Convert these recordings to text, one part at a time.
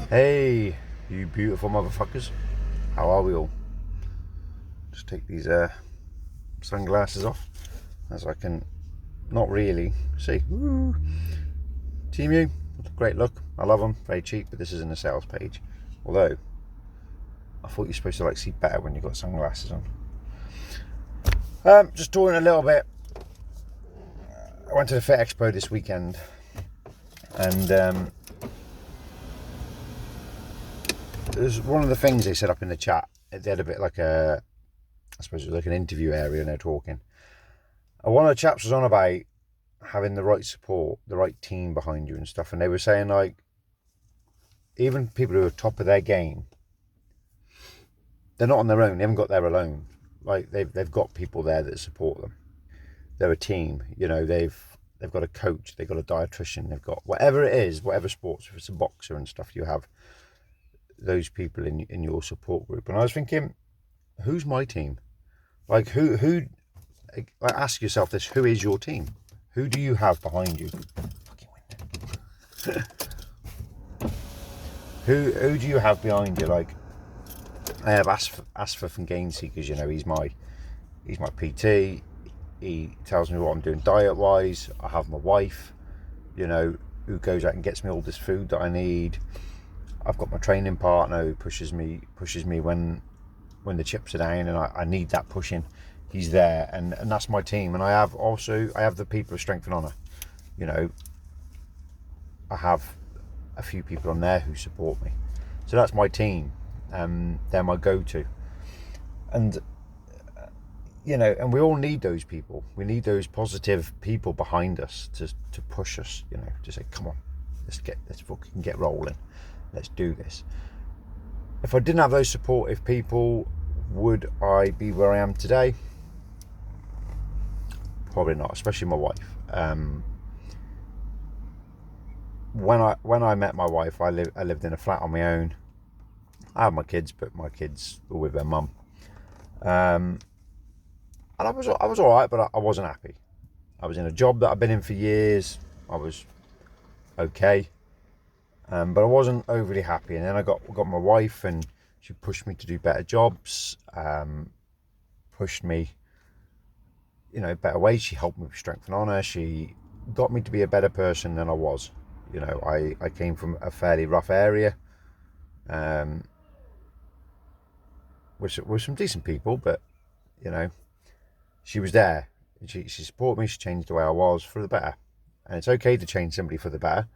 Hey, you beautiful motherfuckers. How are we all? Just take these sunglasses off as I can not really see. Woo. Team U, great look. I love them. Very cheap, but this isn't a sales page. Although, I thought you're supposed to like see better when you've got sunglasses on. Just touring a little bit. I went to the Fit Expo this weekend and there's one of the things they set up in the chat. They had a bit like I suppose it was like an interview area and they're talking. And one of the chaps was on about having the right support, the right team behind you and stuff. And they were saying like, even people who are top of their game, they're not on their own. They haven't got there alone. Like they've got people there that support them. They're a team. You know, they've got a coach, they've got a dietitian, they've got whatever it is, whatever sports. If it's a boxer and stuff, you have those people in your support group. And I was thinking, who's my team? Like who? Like ask yourself this: who is your team? Who do you have behind you? Fucking wind. Who do you have behind you? Like I have Asfer from Gain Seekers. You know, he's my PT. He tells me what I'm doing diet wise. I have my wife, you know, who goes out and gets me all this food that I need. I've got my training partner who pushes me when the chips are down and I need that pushing. He's there, and that's my team. And I have the people of Strength and Honour. You know, I have a few people on there who support me. So that's my team. They're my go-to. And you know, and we all need those people. We need those positive people behind us to push us, you know, to say, come on, let's fucking get rolling. Let's do this. If I didn't have those supportive people, would I be where I am today? Probably not, especially my wife. When I met my wife, I lived in a flat on my own. I have my kids, but my kids were with their mum. And I was all right, but I wasn't happy. I was in a job that I've been in for years. I was okay, but I wasn't overly happy. And then I got my wife, and she pushed me to do better jobs. Pushed me, you know, better ways. She helped me with Strength and Honour. She got me to be a better person than I was. You know, I came from a fairly rough area, with some decent people, but you know, she was there. She supported me. She changed the way I was for the better. And it's okay to change somebody for the better,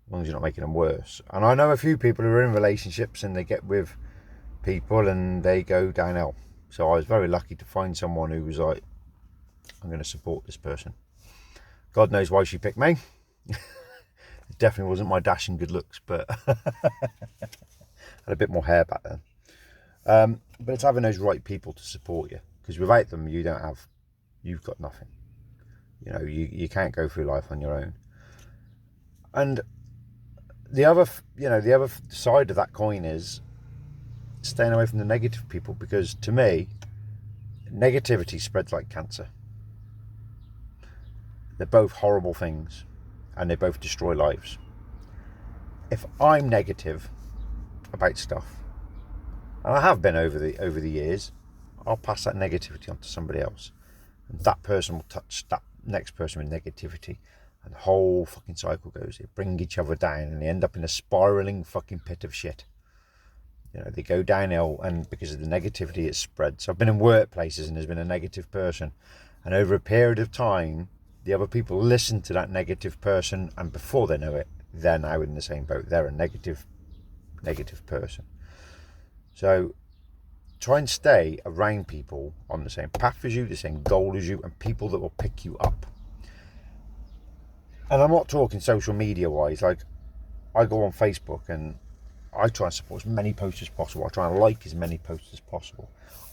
as long as you're not making them worse. And I know a few people who are in relationships and they get with people and they go downhill. So I was very lucky to find someone who was like, I'm going to support this person. God knows why she picked me. It definitely wasn't my dashing good looks, but I had a bit more hair back then. But it's having those right people to support you, because without them, you've got nothing. You know, you can't go through life on your own. And the other side of that coin is staying away from the negative people, because to me, negativity spreads like cancer. They're both horrible things, and they both destroy lives. If I'm negative about stuff, and I have been over the years, I'll pass that negativity on to somebody else, and that person will touch that next person with negativity, and the whole fucking cycle goes. They bring each other down, and they end up in a spiraling fucking pit of shit. You know, they go downhill, and because of the negativity, it spreads. So I've been in workplaces, and there's been a negative person, and over a period of time, the other people listen to that negative person, and before they know it, they're now in the same boat. They're a negative person. So try and stay around people on the same path as you, the same goal as you, and people that will pick you up. And I'm not talking social media wise. Like, I go on Facebook and I try and support as many posts as possible. I try and like as many posts as possible.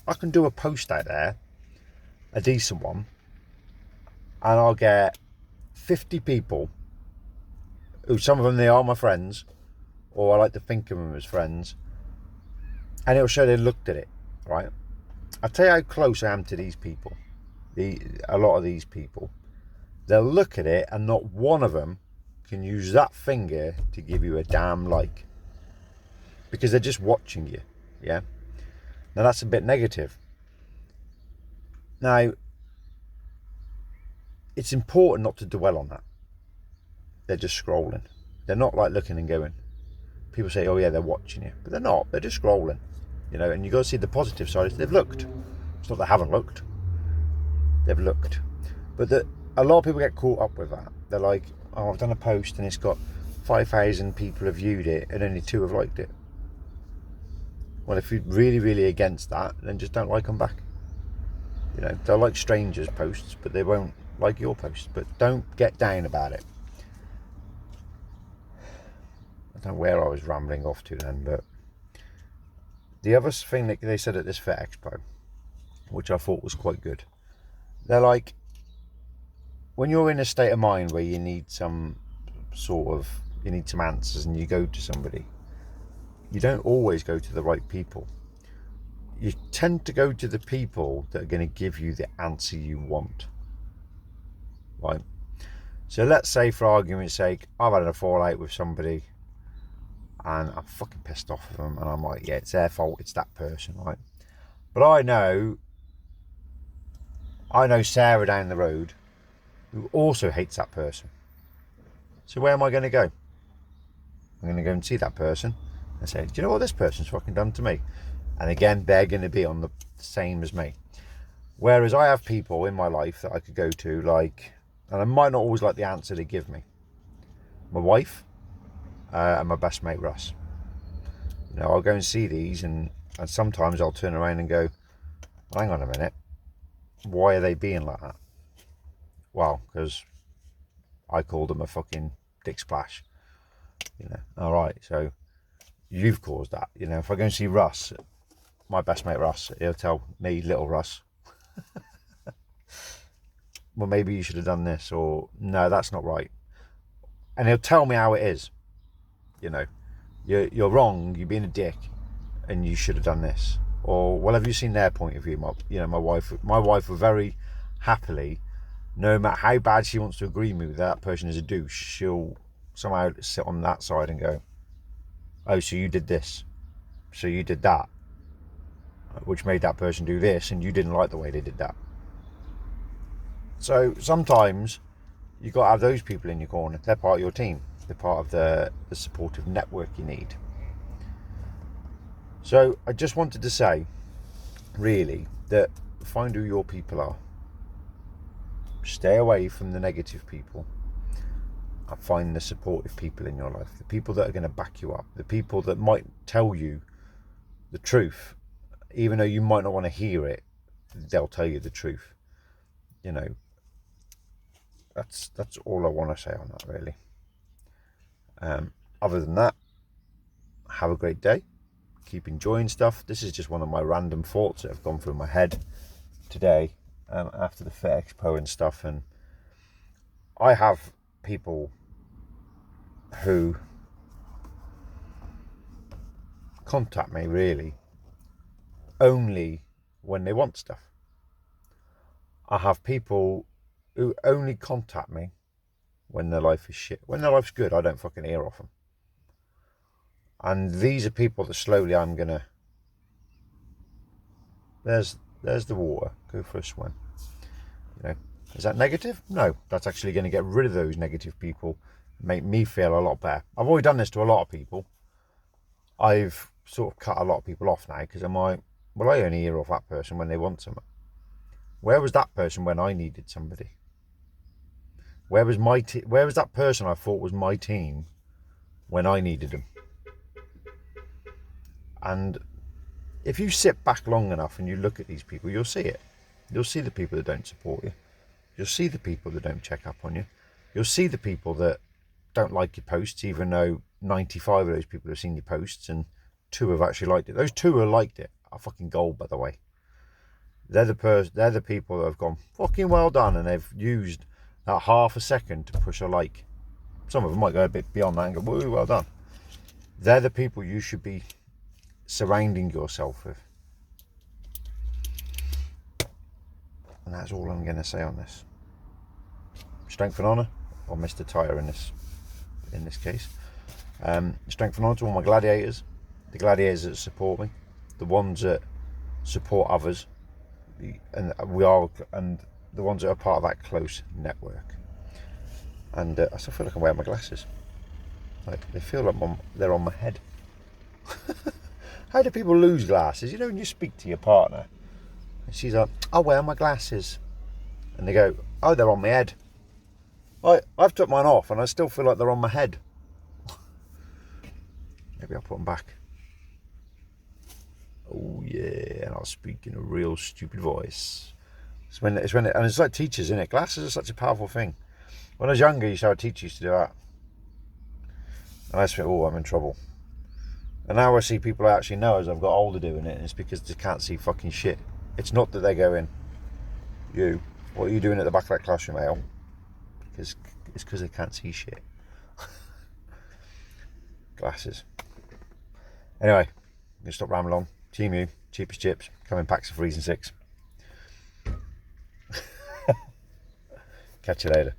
I can do a post out there, a decent one, and I'll get 50 people who, some of them, they are my friends, or I like to think of them as friends, and it'll show they looked at it, right? I'll tell you how close I am to these people. A lot of these people, they'll look at it and not one of them can use that finger to give you a damn like. because they're just watching you. Yeah. Now that's a bit negative. Now, it's important not to dwell on that. They're just scrolling. They're not like looking and going. People say, oh yeah, they're watching you. But they're not. They're just scrolling. You know, and you got to see the positive side. They've looked. It's not they haven't looked. They've looked. But a lot of people get caught up with that. They're like, oh, I've done a post and it's got 5,000 people have viewed it and only 2 have liked it. Well, if you're really, really against that, then just don't like them back. You know, they'll like strangers' posts, but they won't like your post. But don't get down about it. I don't know where I was rambling off to then, but the other thing that they said at this Fit Expo, which I thought was quite good, they're like, when you're in a state of mind where you need some answers and you go to somebody, you don't always go to the right people. You tend to go to the people that are going to give you the answer you want. Right? So let's say, for argument's sake, I've had a fallout with somebody and I'm fucking pissed off with them and I'm like, yeah, it's their fault, it's that person, right? But I know Sarah down the road who also hates that person. So where am I going to go? I'm going to go and see that person and say, do you know what this person's fucking done to me? And again, they're going to be on the same as me. Whereas I have people in my life that I could go to, like, and I might not always like the answer they give me. My wife and my best mate Russ. You know, I'll go and see these and sometimes I'll turn around and go, hang on a minute, why are they being like that? Well, because I called them a fucking dick splash. You know, all right, so you've caused that. You know, if I go and see Russ, my best mate Russ, he'll tell me, little Russ, well, maybe you should have done this, or no, that's not right. And he'll tell me how it is. You know, you're wrong, you're being a dick, and you should have done this. Or, well, have you seen their point of view? My wife will very happily, no matter how bad she wants to agree with me that person is a douche, she'll somehow sit on that side and go, oh, so you did this, so you did that, which made that person do this, and you didn't like the way they did that. So sometimes you've got to have those people in your corner. They're part of your team. They're part of the supportive network you need. So I just wanted to say, really, that find who your people are. Stay away from the negative people and find the supportive people in your life. The people that are going to back you up. The people that might tell you the truth. Even though you might not want to hear it, they'll tell you the truth. You know, that's all I want to say on that, really. Other than that, have a great day. Keep enjoying stuff. This is just one of my random thoughts that have gone through my head today after the Fit Expo and stuff. And I have people who contact me really only when they want stuff. I have people who only contact me when their life is shit. When their life's good, I don't fucking hear off them. And these are people that slowly I'm gonna, there's the water, go for a swim. You know, is that negative? No, that's actually going to get rid of those negative people, make me feel a lot better. I've already done this to a lot of people. I've sort of cut a lot of people off now because I'm like, well, I only hear off that person when they want something. Where was that person when I needed somebody? Where was that person I thought was my team when I needed them? And if you sit back long enough and you look at these people, you'll see it. You'll see the people that don't support you. You'll see the people that don't check up on you. You'll see the people that don't like your posts, even though 95 of those people have seen your posts and 2 have actually liked it. Those 2 who liked it are fucking gold, by the way. They're the people that have gone fucking well done, and they've used that half a second to push a like. Some of them might go a bit beyond that and go, woo, well done. They're the people you should be surrounding yourself with. And that's all I'm going to say on this. Strength and honour, or Mr. Tyre in this case. Strength and honour to all my gladiators, the gladiators that support me, the ones that support others, and the ones that are part of that close network. And I still feel like I'm wearing my glasses. Like, they feel like they're on my head. How do people lose glasses? You know, when you speak to your partner, and she's like, I wear my glasses. And they go, oh, they're on my head. I've took mine off and I still feel like they're on my head. Maybe I'll put them back. Oh yeah, and I'll speak in a real stupid voice. And it's like teachers, isn't it? Glasses are such a powerful thing. When I was younger, our teacher used to do that. And I just think, oh, I'm in trouble. And now I see people I actually know as I've got older doing it, and it's because they can't see fucking shit. It's not that they're going, you, what are you doing at the back of that classroom, Ale? It's because they can't see shit. Glasses. Anyway, I'm going to stop rambling on. Team U, cheapest chips, come in packs of 3s and 6. Catch you later.